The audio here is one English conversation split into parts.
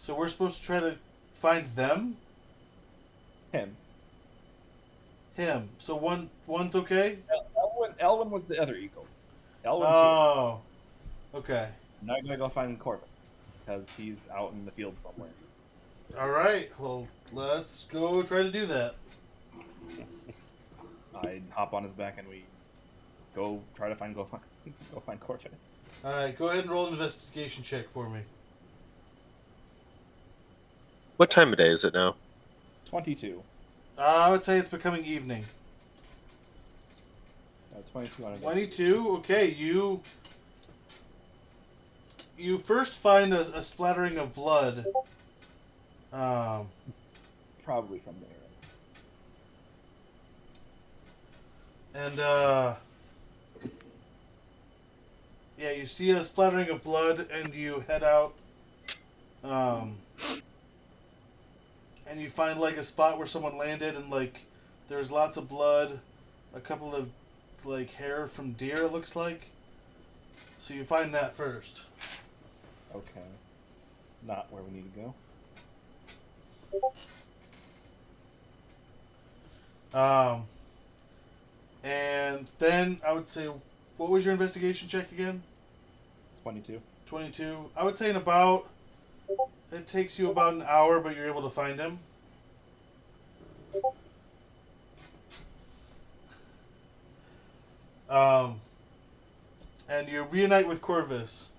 So we're supposed to try to find them? Him. Him. So one's okay? Elwin was the other eagle. Elwin's here. Oh. Okay. Now I'm gonna go find Corbin because he's out in the field somewhere. Alright. Well, let's go try to do that. I hop on his back and we go try to find go find Corbin. Alright, go ahead and roll an investigation check for me. What time of day is it now? 22. I would say it's becoming evening. 22 on 22. Okay, you first find a splattering of blood. Probably from the arrows. And yeah, you see a splattering of blood, and you head out. And you find like a spot where someone landed, and like there's lots of blood, a couple of like hair from deer. It looks like. So you find that first. Okay. Not where we need to go. And then I would say, what was your investigation check again? 22. 22. I would say in about. It takes you about an hour, but you're able to find him. And you reunite with Corvus.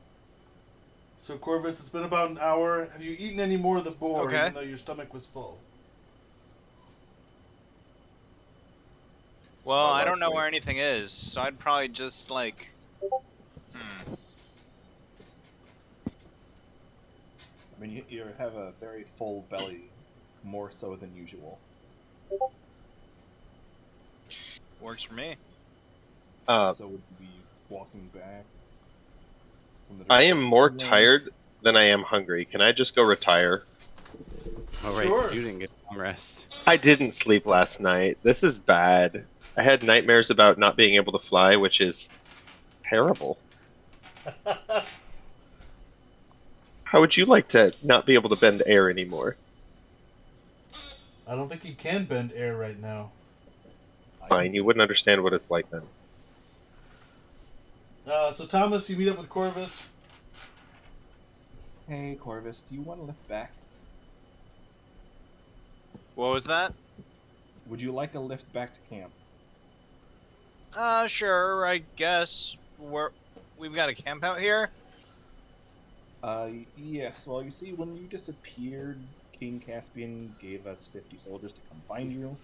So Corvus, it's been about an hour. Have you eaten any more of the boar, Okay. even though your stomach was full? Well, Oh, I don't know lovely. where anything is, so I'd probably just like. I mean, you have a very full belly, more so than usual. Works for me. So would you be walking back? From the I am more direction? tired than I am hungry. Can I just go retire? Oh, right, Sure. you didn't get long rest. I didn't sleep last night. This is bad. I had nightmares about not being able to fly, which is terrible. How would you like to not be able to bend air anymore? I don't think he can bend air right now. Fine, you wouldn't understand what it's like then. So Thomas, you meet up with Corvus. Hey, Corvus, do you want to lift back? What was that? Would you like a lift back to camp? Sure, I guess. We've got a camp out here? Yes. Well, you see, when you disappeared, King Caspian gave us 50 soldiers to come find you.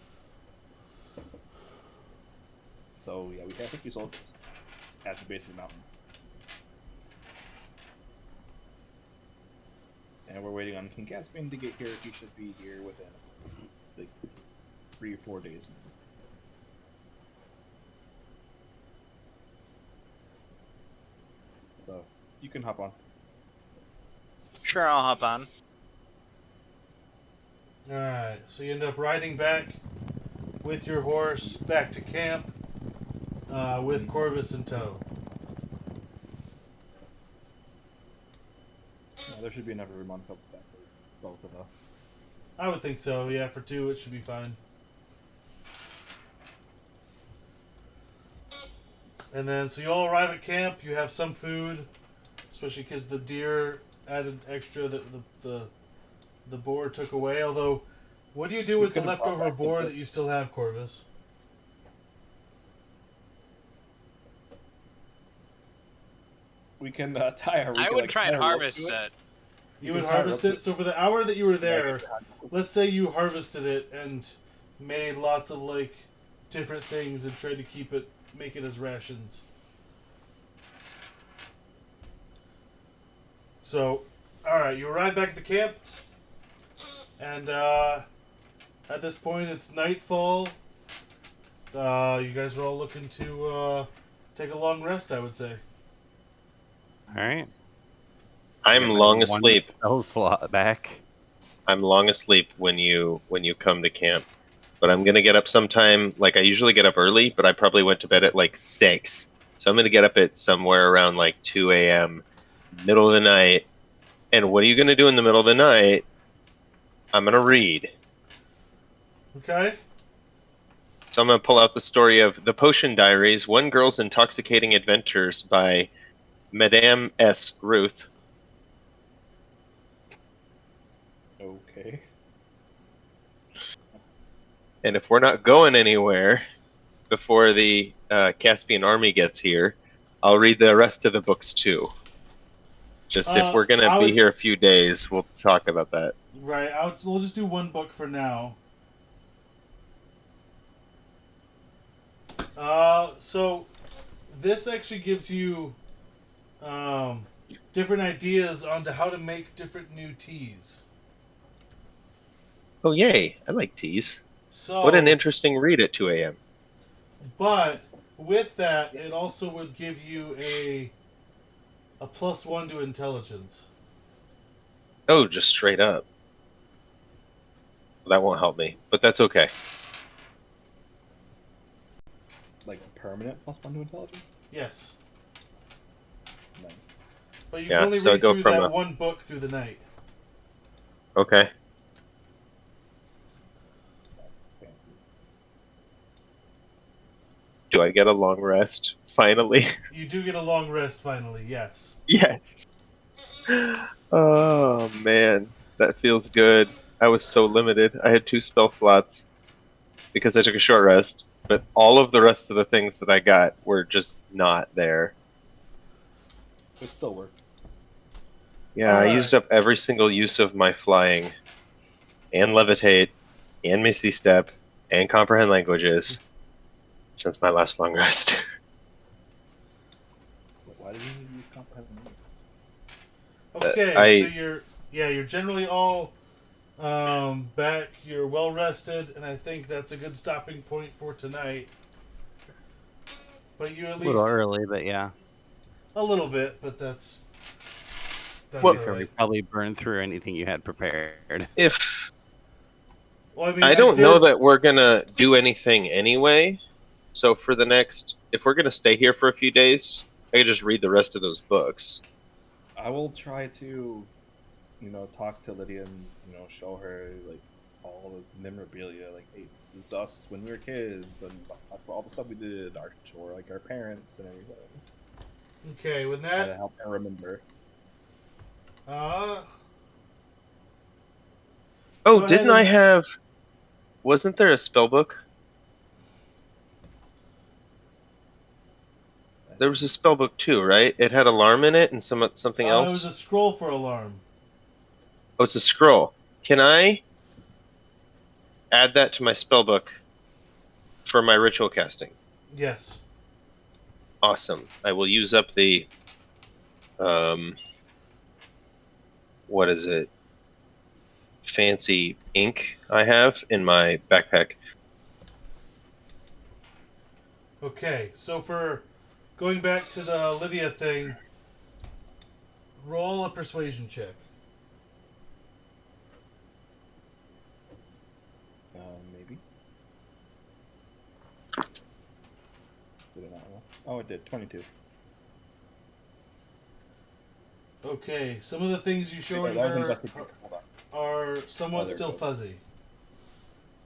So, yeah, we have 50 soldiers at the base of the mountain. And we're waiting on King Caspian to get here. He should be here within, like, 3 or 4 days. So, you can hop on. Sure, I'll hop on. Alright, so you end up riding back with your horse back to camp with Corvus in tow. Yeah, there should be enough room on Phelps back for both of us. I would think so, yeah. For two, it should be fine. And then, so you all arrive at camp. You have some food, especially because the deer added extra that the boar took away. Although, what do you do with the leftover boar that you still have, Corvus? We can tie our. I would try and harvest it. You would harvest it. So for the hour that you were there, let's say you harvested it and made lots of like different things and tried to keep it, make it as rations. So, all right, you arrive back at the camp, and at this point it's nightfall. You guys are all looking to take a long rest, I would say. All right. I'm long asleep. Spell slot back. I'm long asleep when you come to camp. But I'm gonna get up sometime. Like I usually get up early, but I probably went to bed at like 6. So I'm gonna get up at somewhere around like 2 a.m. middle of the night, And what are you going to do in the middle of the night? I'm going to read. Okay. So I'm going to pull out the story of The Potion Diaries, One Girl's Intoxicating Adventures by Madame S. Ruth. Okay. And if we're not going anywhere before the Caspian army gets here, I'll read the rest of the books too. Just if we're going to be here a few days, we'll talk about that. Right. We'll just do one book for now. So this actually gives you different ideas onto how to make different new teas. Oh, yay. I like teas. So, What an interesting read at 2 a.m. But with that, it also would give you a +1 to intelligence. Oh, just straight up. That won't help me, but that's okay. Like a permanent +1 to intelligence? Yes. Nice. But you Yeah, can only so read go through from that one book through the night. Okay. That's fancy. Do I get a long rest? Finally? You do get a long rest finally, yes. Yes. Oh, man. That feels good. I was so limited. I had 2 spell slots because I took a short rest, but all of the rest of the things that I got were just not there. It still worked. Yeah, I Alright. used up every single use of my flying, and levitate, and misty step, and comprehend languages since my last long rest. But why did you need to use comprehend language? Okay, so you're generally all back, you're well rested, and I think that's a good stopping point for tonight. But you at A little least early, but yeah. a little bit, but that's Well, We alright. probably burned through anything you had prepared. If Well, I mean, I don't know did- that we're gonna do anything anyway, so for the next, if we're gonna stay here for a few days, I could just read the rest of those books. I will try to, talk to Lydia and, show her, like, all the memorabilia. Like, hey, this is us when we were kids, and talk about all the stuff we did, our parents and everything. Okay, with Try to that, help her remember. Go Oh, ahead didn't I and- have... Wasn't there a spell book? There was a spell book too, right? It had alarm in it and something it else. was a scroll for alarm. Oh, it's a scroll. Can I add that to my spell book for my ritual casting? Yes. Awesome. I will use up the what is it? Fancy ink I have in my backpack. Okay, so for going back to the Lydia thing, roll a persuasion check. Maybe. Did it not roll? Oh, it did. 22. Okay, some of the things you showed that was her investigation. Hold on. are somewhat there it still goes. fuzzy.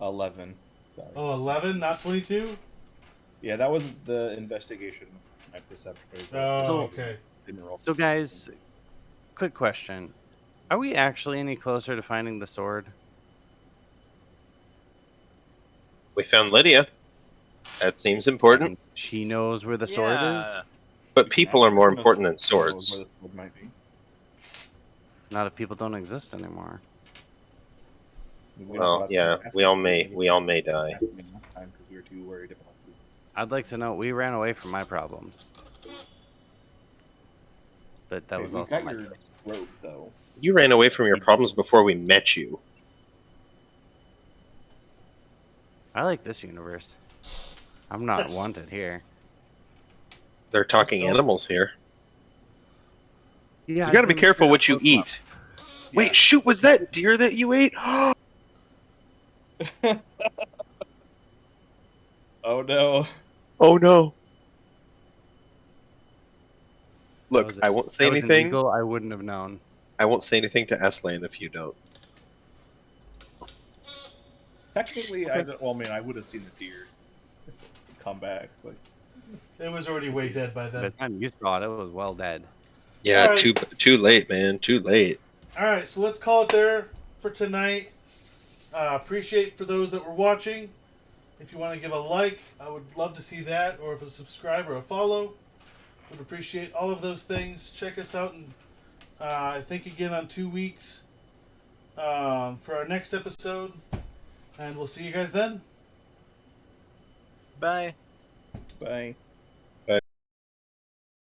11. Sorry. Oh, 11, not 22? Yeah, that was the investigation. My perception. Oh, okay. Didn't roll. So, guys, quick question. Are we actually any closer to finding the sword? We found Lydia. That seems important. And she knows where the sword is? Yeah. But people are more important than swords. Where the sword might be. Not if people don't exist anymore. Well, yeah, we all may die. Last time because we were too worried about it. I'd like to know. We ran away from my problems. But that Hey, was we also got my your choice. robe though. You ran away from your problems before we met you. I like this universe. I'm not wanted here. They're talking animals here. Yeah, You gotta be careful what you eat. Wait, shoot, was that deer that you ate? Oh no. Oh no. Look, I won't say anything. Illegal, I wouldn't have known. I won't say anything to Aslan if you don't. Technically, I don't, well, I mean, I would have seen the deer come back. Like, It was already way dead by By the then. time you saw it, it was well dead. Yeah, All right. too late, man. Too late. All right, so let's call it there for tonight. Appreciate for those that were watching. If you want to give a like, I would love to see that, or if a subscribe or a follow. Would appreciate all of those things. Check us out, and I think again on 2 weeks for our next episode, and we'll see you guys then. Bye. bye.